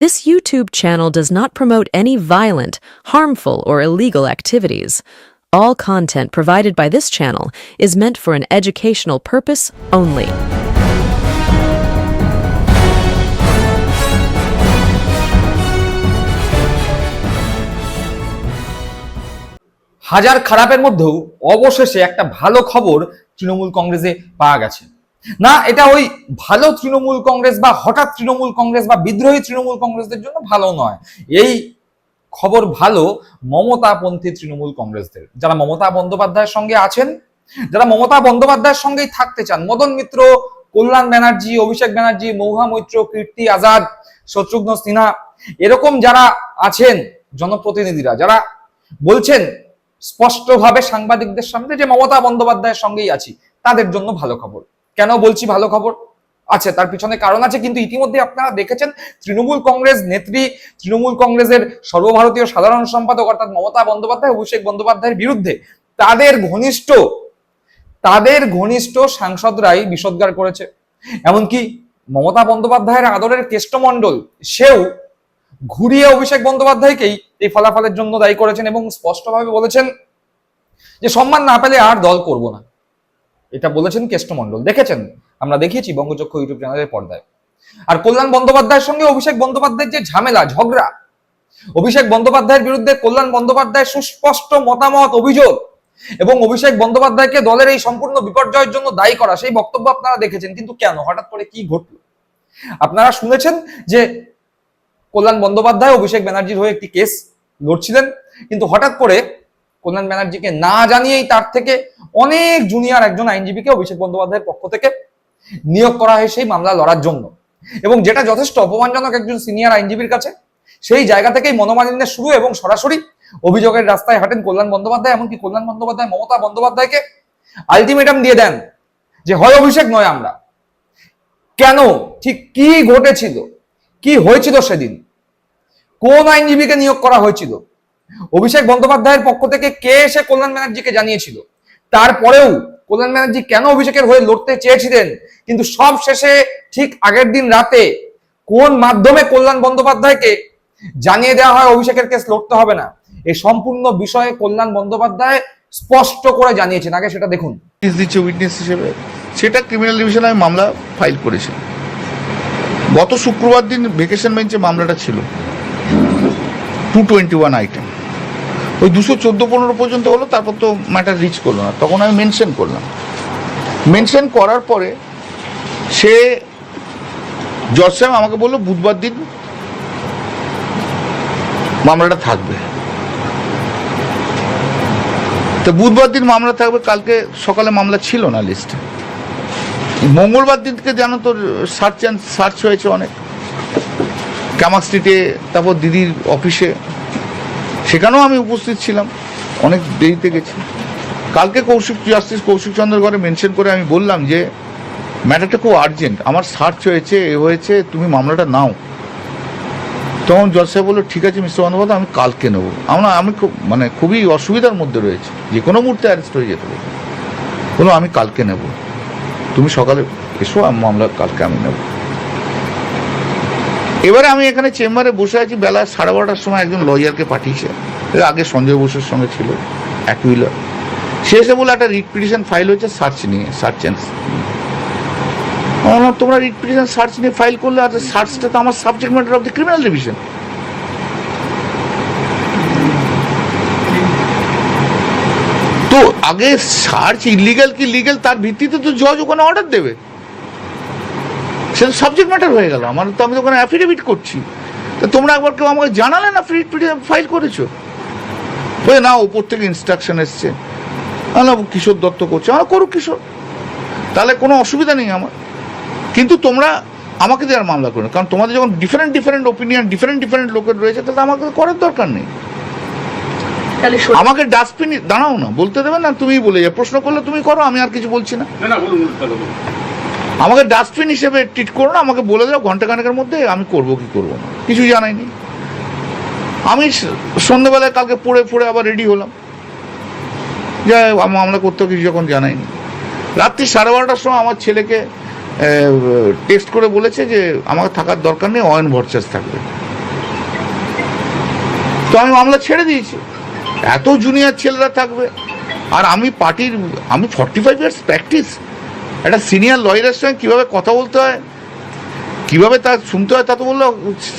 This YouTube channel does not promote any violent, harmful, or illegal activities. All content provided by this channel is meant for an educational purpose only. হাজার খারাপের মধ্যেও অবশেষে একটা ভালো খবর তৃণমূল কংগ্রেসে পাওয়া গেছে। না, এটা ওই ভালো তৃণমূল কংগ্রেস বা হঠাৎ তৃণমূল কংগ্রেস বা বিদ্রোহী তৃণমূল কংগ্রেসদের জন্য ভালো নয়। এই খবর ভালো মমতাপন্থী তৃণমূল কংগ্রেসদের, যারা মমতা বন্দ্যোপাধ্যায়ের সঙ্গে আছেন, যারা মমতা বন্দ্যোপাধ্যায়ের সঙ্গেই থাকতে চান। মদন মিত্র, কল্যাণ ব্যানার্জি, অভিষেক ব্যানার্জি, মহুয়া মৈত্র, কীর্তি আজাদ, শত্রুঘ্ন সিনহা, এরকম যারা আছেন জনপ্রতিনিধিরা, যারা বলছেন স্পষ্টভাবে সাংবাদিকদের সামনে যে মমতা বন্দ্যোপাধ্যায়ের সঙ্গেই আছি, তাদের জন্য ভালো খবর। কেন বলছি ভালো খবর? আছে, তার পিছনে কারণ আছে। কিন্তু ইতিমধ্যে আপনারা দেখেছেন তৃণমূল কংগ্রেস নেত্রী, তৃণমূল কংগ্রেসের সর্বভারতীয় সাধারণ সম্পাদক অর্থাৎ মমতা বন্দ্যোপাধ্যায় অভিষেক বন্দ্যোপাধ্যায়ের বিরুদ্ধে তাদের ঘনিষ্ঠ সাংসদরাই বিষোদ্গার করেছে। এমনকি মমতা বন্দ্যোপাধ্যায়ের আদরের কেষ্টমণ্ডল সেও ঘুরিয়ে অভিষেক বন্দ্যোপাধ্যায়কেই এই ফলাফলের জন্য দায়ী করেছেন এবং স্পষ্টভাবে বলেছেন যে সম্মান না পেলে আর দল করব না। এটা বলেছেন কেষ্টমণ্ডল, দেখেছেন, আমরা দেখিয়েছি বঙ্গচক্ষু ইউটিউব চ্যানেলের পর্দায়। আর কল্যাণ বন্দ্যোপাধ্যায়ের সঙ্গে অভিষেক বন্দ্যোপাধ্যায়ের যে ঝামেলা ঝগড়া, অভিষেক বন্দ্যোপাধ্যায়ের বিরুদ্ধে কল্যাণ বন্দ্যোপাধ্যায়ের সুস্পষ্ট মতামত, অভিযোগ এবং অভিষেক বন্দ্যোপাধ্যায়কে দলের এই সম্পূর্ণ বিপর্যয়ের জন্য দায়ী করা, সেই বক্তব্য আপনারা দেখেছেন। কিন্তু কেন, হঠাৎ করে কি ঘটলো? আপনারা শুনেছেন যে কল্যাণ বন্দ্যোপাধ্যায় অভিষেক ব্যানার্জির হয়ে একটি কেস লড়ছিলেন, কিন্তু হঠাৎ করে কল্যাণ ব্যানার্জিকে না জানিয়েই তার থেকে অনেক জুনিয়র একজন আইনজীবীকে অভিষেক বন্দ্যোপাধ্যায়ের পক্ষ থেকে নিয়োগ করা হয় সেই মামলা লড়ার জন্য। এবং যেটা যথেষ্ট অপমানজনক একজন সিনিয়র আইনজীবীর কাছে। সেই জায়গা থেকেই মনোমালিন্যের শুরু এবং সরাসরি অভিযোগের রাস্তায় হাঁটেন কল্যাণ বন্দ্যোপাধ্যায়। এমনকি কল্যাণ বন্দ্যোপাধ্যায় মমতা বন্দ্যোপাধ্যায়কে আলটিমেটাম দিয়ে দেন যে হয় অভিষেক নয় আমরা। কেন, ঠিক কি ঘটেছিল, কি হয়েছিল সেদিন, কোন আইনজীবীকে নিয়োগ করা হয়েছিল, অভিষেক বন্দ্যোপাধ্যায়ের পক্ষ থেকে কে এসে কল্যাণ ব্যানার্জিকে জানিয়েছিল, তারপরেও কল্যাণ ব্যানার্জি কেন অভিষেকের হয়ে লড়তে চেয়েছিলেন, কিন্তু সব শেষে ঠিক আগের দিন রাতে কোন মাধ্যমে কল্যাণ বন্দ্যোপাধ্যায়কে জানিয়ে দেওয়া হয় অভিষেকের কেস লড়তে হবে না, এই সম্পূর্ণ বিষয়ে কল্যাণ বন্দ্যোপাধ্যায় স্পষ্ট করে জানিয়েছেন। আগে সেটা দেখুন। দিচ্ছে উইটনেস হিসেবে, সেটা ক্রিমিনাল ডিভিশনে আমি মামলা ফাইল করেছি। গত শুক্রবার দিন ভেকেশন বেঞ্চে মামলাটা ছিল, 221 আইটেম, ওই 214-15 পর্যন্ত হলো, তারপর তো ম্যাটার রিচ করলো না। তখন আমি মেনশন করলাম, মেনশন করার পরে সে জজ সাহেব আমাকে বললো বুধবার দিন মামলাটা থাকবে। তো বুধবার দিন মামলা থাকবে, কালকে সকালে মামলা ছিল না লিস্টে। মঙ্গলবার দিন থেকে জানো তো সার্চ হয়েছে অনেক, কামাক স্ট্রিটে, তারপর দিদির অফিসে, সেখানেও আমি উপস্থিত ছিলাম, অনেক দেরিতে গেছি। কালকে জাস্টিস কৌশিক চন্দ্র ঘরে মেনশন করে আমি বললাম যে ম্যাটারটা খুব আর্জেন্ট, আমার সার্চ হয়েছে, এ হয়েছে, তুমি মামলাটা নাও। তখন জজ সাহেব বললো ঠিক আছে মিস্টার বন্দ্যোপাধ্যায়, আমি কালকে নেবো। আমি খুবই অসুবিধার মধ্যে রয়েছে, যে কোনো মুহূর্তে অ্যারেস্ট হয়ে যেতে পারে। বললো আমি কালকে নেব, তুমি সকালে এসো, মামলা কালকে আমি নেব। এবারে আমি এখানে চেম্বারে বসে আছি, বেলা 12:30টার সময় একজন লয়ারকে পাঠিয়েছে, আগে সঞ্জয় বসুর সঙ্গে ছিল, অ্যাকুইলার। সে এসে বলে একটা রিট পিটিশন ফাইল হয়েছে সার্চ নিয়ে, সার্চ অ্যান্ড। তোমরা রিট পিটিশন সার্চ নিয়ে ফাইল করলে, আর সার্চটা তো আমার subject matter of the criminal division. তো আগে সার্চ ইলিগাল কি লিগাল তার ভিত্তিতে তো জজ ওখানে অর্ডার দেবে, সেটা সাবজেক্ট ম্যাটার হয়ে গেল আমার। তো আমি তো ওখানে অ্যাফিডেভিট করছি, তো তোমরা একবার কেউ আমাকে জানালে না রিট পিটিশন ফাইল করেছো? বলে না, ওপর থেকে ইনস্ট্রাকশন এসছে। না, কিশোর দত্ত করছে, আমার করুক কিশোর, তাহলে কোনো অসুবিধা নেই আমার। কিন্তু তোমরা আমাকে দেওয়ার মামলা করো, কারণ তোমাদের যখন ডিফারেন্ট ওপিনিয়ন, ডিফারেন্ট লোকের রয়েছে, তাহলে আমাকে করার দরকার নেই। আমাকে ডাস্টবিন দাঁড়াও না, বলতে দেবে না, তুমি বলে যাও, প্রশ্ন করলে তুমি করো, আমি আর কিছু বলছি না। আমাকে ডাস্টবিন হিসেবে ট্রিট করো না, আমাকে বলে দাও ঘন্টাখানেকের মধ্যে আমি করবো কি করবো না, কিছু জানাইনি। আমি সন্ধ্যেবেলায় কালকে পড়ে আবার রেডি হলাম, যা মামলা করতে কিছু যখন জানাইনি। রাত্রি 12:30টার সময় আমার ছেলেকে টেক্সট করে বলেছে যে আমাকে থাকার দরকার নেই, অয়ন ভট্টাচার্য থাকবে। তো আমি মামলা ছেড়ে দিয়েছি। এত জুনিয়র ছেলেরা থাকবে, আর আমি পার্টির, আমি 45 ইয়ার্স প্র্যাকটিস, একটা সিনিয়র লয়ারের সঙ্গে কীভাবে কথা বলতে হয়, কীভাবে তা শুনতে হয়, তা তো বললো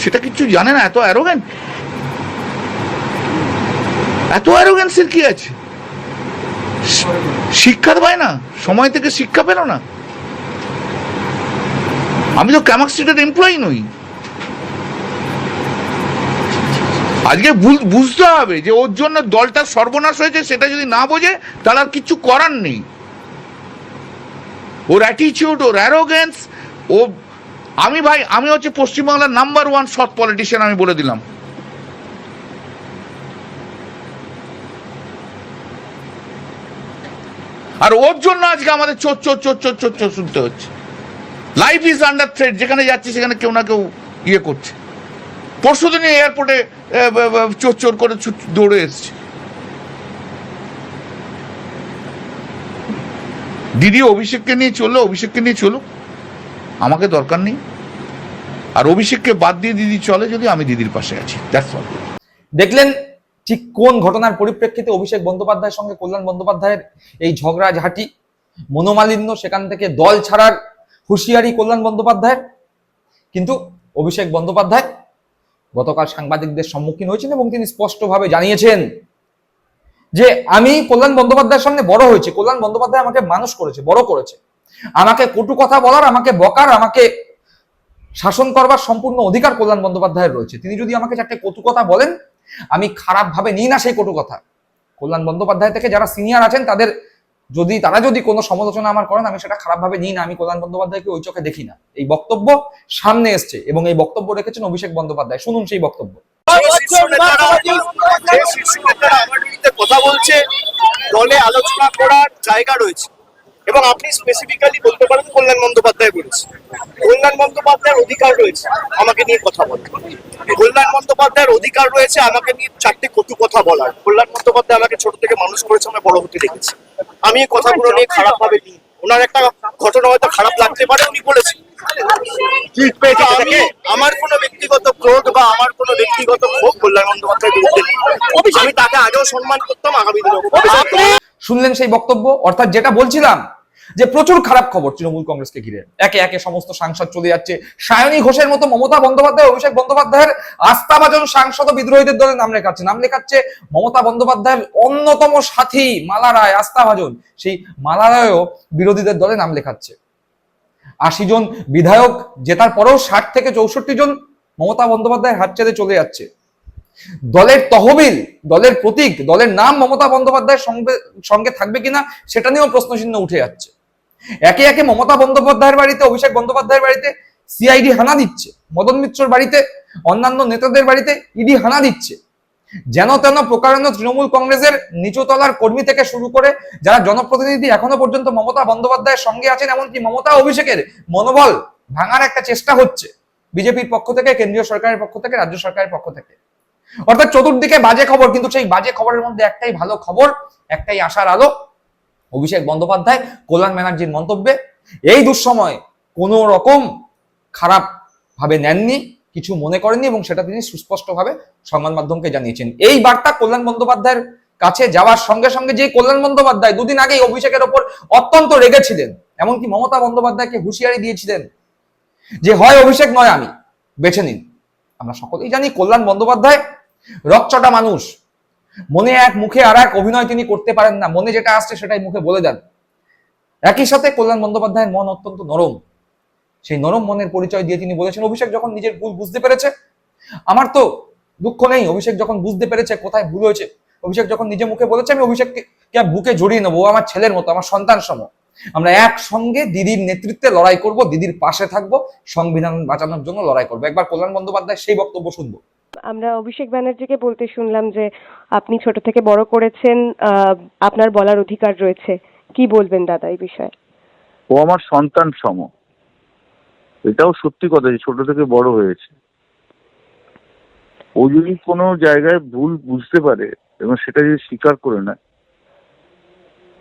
সেটা কিচ্ছু জানে না। এত অ্যারোগেন্ট, এত অ্যারোগেন্সের কি আছে? শিক্ষা পায় না, সময় থেকে শিক্ষা পেল না। আমি তো ক্যামাক স্ট্রিটের এমপ্লয়ি নই। আজকে বুঝতে হবে যে ওর জন্য দলটা সর্বনাশ হয়েছে, সেটা যদি না বোঝে তার আর কিছু করার নেই। ওর অ্যাটিটিউড, ওর অ্যারোগেন্স, ও আমি হচ্ছে পশ্চিমবাংলার নাম্বার 1 সৎ পলিটিশিয়ান, আমি বলে দিলাম। আর ওর জন্য আজকে আমাদের চোর চোর চোর চোর চোর চোর শুনতে হচ্ছে। লাইফ ইজ আন্ডার থ্রেট, যেখানে যাচ্ছি সেখানে কেউ না কেউ ইয়ে করছে। পরশুদিন এয়ারপোর্টে চোর চোর করে দৌড়ে এসছে। দিদি অভিষেককে নিয়ে চললো, অভিষেককে নিয়ে চলুক, আমাকে দরকার নেই। আর অভিষেককে বাদ দিয়ে দিদি চলে যদি, আমি দিদির পাশে আছি। That's all. দেখলেন ঠিক কোন ঘটনার পরিপ্রেক্ষিতে অভিষেক বন্দ্যোপাধ্যায়ের সঙ্গে কল্যাণ বন্দ্যোপাধ্যায়ের এই ঝগড়াঝাঁটি, মনোমালিন্য, সেখান থেকে দল ছাড়ার হুঁশিয়ারি কল্যাণ বন্দ্যোপাধ্যায়ের। কিন্তু অভিষেক বন্দ্যোপাধ্যায় গতকাল সাংবাদিকদের সম্মুখীন হয়েছেন এবং তিনি স্পষ্টভাবে জানিয়েছেন যে আমি কল্যাণ বন্দ্যোপাধ্যায়ের সামনে বড় হয়েছি, কল্যাণ বন্দ্যোপাধ্যায় আমাকে মানুষ করেছে, বড় করেছে। আমাকে কটু কথা বলার, আমাকে বকার, আমাকে শাসন করবার সম্পূর্ণ অধিকার কল্যাণ বন্দ্যোপাধ্যায়ের রয়েছে। তিনি যদি আমাকে চারটে কটু কথা বলেন, আমি খারাপ ভাবে নিই না সেই কটু কথা। কল্যাণ বন্দ্যোপাধ্যায় থেকে যারা সিনিয়র আছেন তারা যদি কোনো সমালোচনা আমার করেন, আমি সেটা খারাপ ভাবে নিই না, আমি কল্যাণ বন্দ্যোপাধ্যায়কে ওই চোখে দেখি না। এই বক্তব্য সামনে এসছে এবং এই বক্তব্য রেখেছেন অভিষেক বন্দ্যোপাধ্যায়। শুনুন সেই বক্তব্য। কথা বলছে, দলে আলোচনা করার জায়গা রয়েছে এবং আপনি স্পেসিফিক্যালি বলতে পারেন কল্যাণ বন্দ্যোপাধ্যায় বলেছে। কল্যাণ বন্দ্যোপাধ্যায়ের অধিকার রয়েছে আমাকে নিয়ে কথা বলার, কল্যাণ বন্দ্যোপাধ্যায়ের অধিকার রয়েছে আমাকে নিয়ে চারটে কটু কথা বলার। কল্যাণ বন্দ্যোপাধ্যায় আমাকে ছোট থেকে মানুষ করেছে, আমরা বড় হতে দেখেছি। আমি এই কথাগুলো নিয়ে খারাপ ভাবে নিই। ওনার একটা ঘটনা হয়তো খারাপ লাগতে পারে, উনি বলেছেন। আমি আমার কোনো ব্যক্তিগত ক্রোধ বা আমার কোনো ব্যক্তিগত ক্ষোভ কল্যাণ বন্দ্যোপাধ্যায়ের বিরুদ্ধে নেই। আমি তাকে আগেও সম্মান করতাম, আগামী দিনেও। শুনলেন সেই বক্তব্য? অর্থাৎ যেটা বলছিলাম যে প্রচুর খারাপ খবর তৃণমূল কংগ্রেসকে ঘিরে। একে একে সমস্ত সাংসদ চলে যাচ্ছে। সায়নী ঘোষের মতো মমতা বন্দ্যোপাধ্যায়, অভিষেক বন্দ্যোপাধ্যায়ের আস্থাভাজন সাংসদ বিদ্রোহীদের দলে নাম লেখাচ্ছে মমতা বন্দ্যোপাধ্যায়ের অন্যতম সাথী মালা রায়, আস্থাভাজন, সেই মালা রায়ও বিরোধীদের দলে নাম লেখাচ্ছে। 80 জন বিধায়ক জেতার পরেও 60 থেকে 64 জন মমতা বন্দ্যোপাধ্যায়ের হাত ছেড়ে চলে যাচ্ছে। দলের তহবিল, দলের প্রতীক, দলের নাম মমতা বন্দ্যোপাধ্যায়ের সঙ্গে থাকবে কিনা সেটা নিয়েও প্রশ্নচিহ্ন উঠে যাচ্ছে। একে একে মমতা বন্দ্যোপাধ্যায়ের বাড়িতে, অভিষেক বন্দ্যোপাধ্যায়ের বাড়িতে সিআইডি হানা দিচ্ছে, মদন মিত্রর বাড়িতে, অন্যান্য নেতাদের বাড়িতে ইডি হানা দিচ্ছে। যেন তেন প্রকারান্য তৃণমূল কংগ্রেসের নিচুতলার কর্মী থেকে শুরু করে যারা জনপ্রতিনিধি এখনো পর্যন্ত মমতা বন্দ্যোপাধ্যায়ের সঙ্গে আছেন, এমনকি মমতা অভিষেকের মনোবল ভাঙার একটা চেষ্টা হচ্ছে বিজেপির পক্ষ থেকে, কেন্দ্রীয় সরকারের পক্ষ থেকে, রাজ্য সরকারের পক্ষ থেকে। অর্থাৎ চতুর্দিকে বাজে খবর, কিন্তু সেই বাজে খবরের মধ্যে একটাই ভালো খবর, একটাই আশার আলো। অভিষেক বন্দ্যোপাধ্যায় কল্যাণ ব্যানার্জির মন্তব্যে এই দুঃসময় কোনো রকম খারাপ ভাবে নেননি, কিছু মনে করেননি এবং সেটা তিনি সুস্পষ্টভাবে সংবাদ মাধ্যমকে জানিয়েছেন। এই বার্তা কল্যাণ বন্দ্যোপাধ্যায়ের কাছে যাওয়ার সঙ্গে সঙ্গে যে কল্যাণ বন্দ্যোপাধ্যায় দুদিন আগেই অভিষেকের ওপর অত্যন্ত রেগেছিলেন, এমনকি মমতা বন্দ্যোপাধ্যায়কে হুঁশিয়ারি দিয়েছিলেন যে হয় অভিষেক নয় আমি, বেছে নিন। আমরা সকলেই জানি কল্যাণ বন্দ্যোপাধ্যায় রকচটা মানুষ, মনে এক মুখে আর এক অভিনয় তিনি করতে পারেন না, মনে যেটা আসছে সেটাই মুখে বলে দেন। একই সাথে কল্যাণ বন্দ্যোপাধ্যায়ের মন অত্যন্ত নরম, সেই নরম মনের পরিচয় দিয়ে তিনি বলেছেন অভিষেক যখন নিজের ভুল বুঝতে পেরেছে, আমার তো দুঃখ নেই। অভিষেক যখন বুঝতে পেরেছে কোথায় ভুল হয়েছে, অভিষেক যখন নিজে মুখে বলেছে আমি অভিষেককে বুকে জড়িয়ে নেবো, আমার ছেলের মতো, আমার সন্তান সম, আমরা একসঙ্গে দিদির নেতৃত্বে লড়াই করব, দিদির পাশে থাকবো, সংবিধান বাঁচানোর জন্য লড়াই করবো। একবার কল্যাণ বন্দ্যোপাধ্যায় সেই বক্তব্য শুনবো। আমরা অভিষেক ব্যানার্জিকে বলতে শুনলাম যে আপনি ছোট থেকে বড় করেছেন, আপনার বলার অধিকার রয়েছে। কি বলবেন দাদা এই বিষয়ে? ও আমার সন্তান সম, এটাও সত্যি কথা যে ছোট থেকে বড় হয়েছে। ও যদি কোনো জায়গায় ভুল বুঝতে পারে এবং সেটা যদি স্বীকার করে নেয়,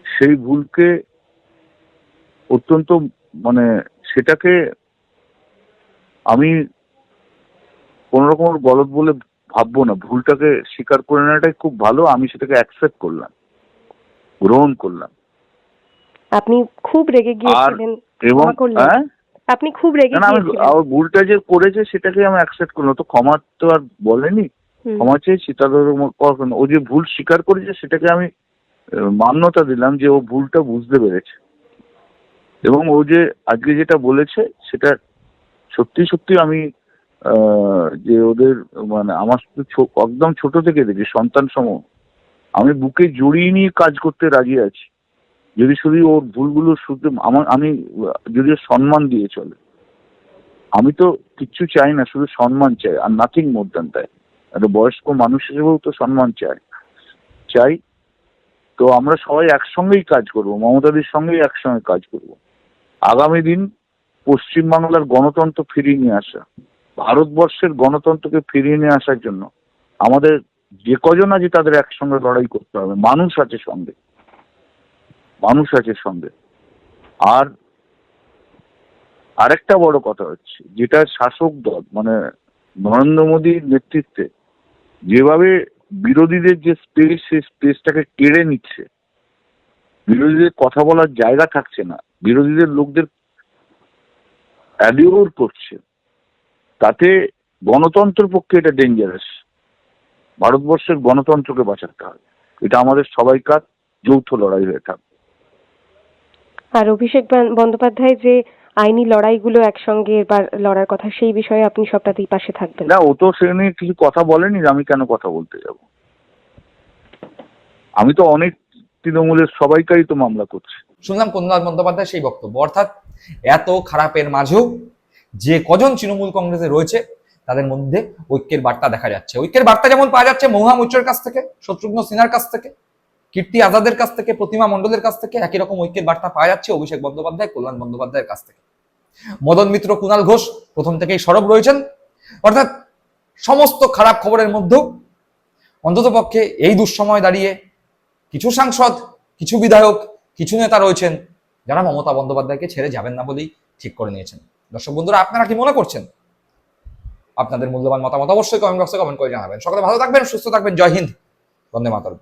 সেই ভুলকে অত্যন্ত সেটাকে আমি কোন রকম গলত বলে ভাববো না, ভুলটাকে স্বীকার করে নেওয়াটাই খুব ভালো। আমি সেটাকে অ্যাকসেপ্ট করলাম, গ্রহণ করলাম। আপনি খুব রেগে গিয়েছিলেন, এবং ক্ষমা করলেন? আপনি খুব রেগে না, আমি গিয়েছিলেন। আমার ভুলটা যে করেছে সেটাকে আমি অ্যাকসেপ্ট করলাম। তো ক্ষমা তো আর বলেনি, হুম। ক্ষমা চেয়েছি তাদের। ও যে ভুল স্বীকার করেছে সেটাকে আমি মান্যতা দিলাম যে ও ভুলটা বুঝতে পেরেছে, এবং ও যে আজকে যেটা বলেছে সেটা সত্যি সত্যি আমি যে ওদের মানে আমার একদম ছোট থেকে দেখি সন্তান সম, আমি বুকে জড়িয়ে নিয়ে কাজ করতে রাজি আছি যদি শুধু ওর ভুলগুলো শুধু আমি যদি ওর সম্মান দিয়ে চলে। আমি তো কিচ্ছু চাই না, শুধু সম্মান চাই, আর নাথিং মোর দ্যান দ্যাট। একটা বয়স্ক মানুষ হিসেবেও তো সম্মান চাই। তো আমরা সবাই একসঙ্গেই কাজ করব, মমতাদির সঙ্গেই একসঙ্গে কাজ করব। আগামী দিন পশ্চিমবাংলার গণতন্ত্র ফিরিয়ে নিয়ে আসা, ভারতবর্ষের গণতন্ত্রকে ফিরিয়ে নিয়ে আসার জন্য আমাদের যে কজন আছে তাদের একসঙ্গে লড়াই করতে হবে। মানুষ আছে সঙ্গে, মানুষ আছে সঙ্গে। আর আরেকটা বড় কথা হচ্ছে, যেটা শাসক দল মানে নরেন্দ্র মোদীর নেতৃত্বে যেভাবে বিরোধীদের যে স্পেস, সেই স্পেসটাকে কেড়ে নিচ্ছে, বিরোধীদের কথা বলার জায়গা থাকছে না, বিরোধীদের লোকদের অ্যালিওর করছে, তাতে গণতন্ত্রের পক্ষে এটা ডেঞ্জারাস। ভারতবর্ষের গণতন্ত্রকে বাঁচাতে হবে, এটা আমাদের সবাইকার যৌথ লড়াই হয়ে থাকবে। আর অভিষেক বন্দ্যোপাধ্যায় যে আইনি লড়াইগুলো একসঙ্গে এবার লড়ার কথা, সেই বিষয়ে আপনি সবটাতেই পাশে থাকবেন? না, ও তো সে নিয়ে কিছু কথা বলেনি, আমি কেন কথা বলতে যাব? আমি তো অনেক তৃণমূলের সবাইকারই তো মামলা করছি। শুনলাম কুণাল বন্দ্যোপাধ্যায় সেই বক্তব্য, অর্থাৎ এত খারাপের মাঝেও যে কজন তৃণমূল কংগ্রেসে রয়েছে তাদের মধ্যে ঐক্যের বার্তা দেখা যাচ্ছে। ঐক্যের বার্তা যেমন পাওয়া যাচ্ছে মহুয়া মৈত্রের কাছ থেকে, শত্রুঘ্ন সিনহার কাছ থেকে, কীর্তি আজাদের কাছ থেকে, প্রতিমা মণ্ডলের কাছ থেকে, একই রকম ঐক্যের বার্তা পাওয়া যাচ্ছে অভিষেক বন্দ্যোপাধ্যায়, কল্যাণ বন্দ্যোপাধ্যায়ের কাছ থেকে। মদন মিত্র, কুণাল ঘোষ প্রথম থেকেই সরব রয়েছেন। অর্থাৎ সমস্ত খারাপ খবরের মধ্যেও অন্ততপক্ষে এই দুঃসময় দাঁড়িয়ে কিছু সাংসদ, কিছু বিধায়ক, কিছু নেতা রয়েছেন যারা মমতা বন্দ্যোপাধ্যায়কে ছেড়ে যাবেন না বলেই ঠিক করে নিয়েছেন। দর্শক বন্ধুরা, আপনারা কি মনে করছেন? আপনাদের মূল্যবান মতামত অবশ্যই কমেন্ট বক্সে কমেন্ট করে জানাবেন। সকলে ভালো থাকবেন, সুস্থ থাকবেন। জয় হিন্দ, বন্দে মাতরম।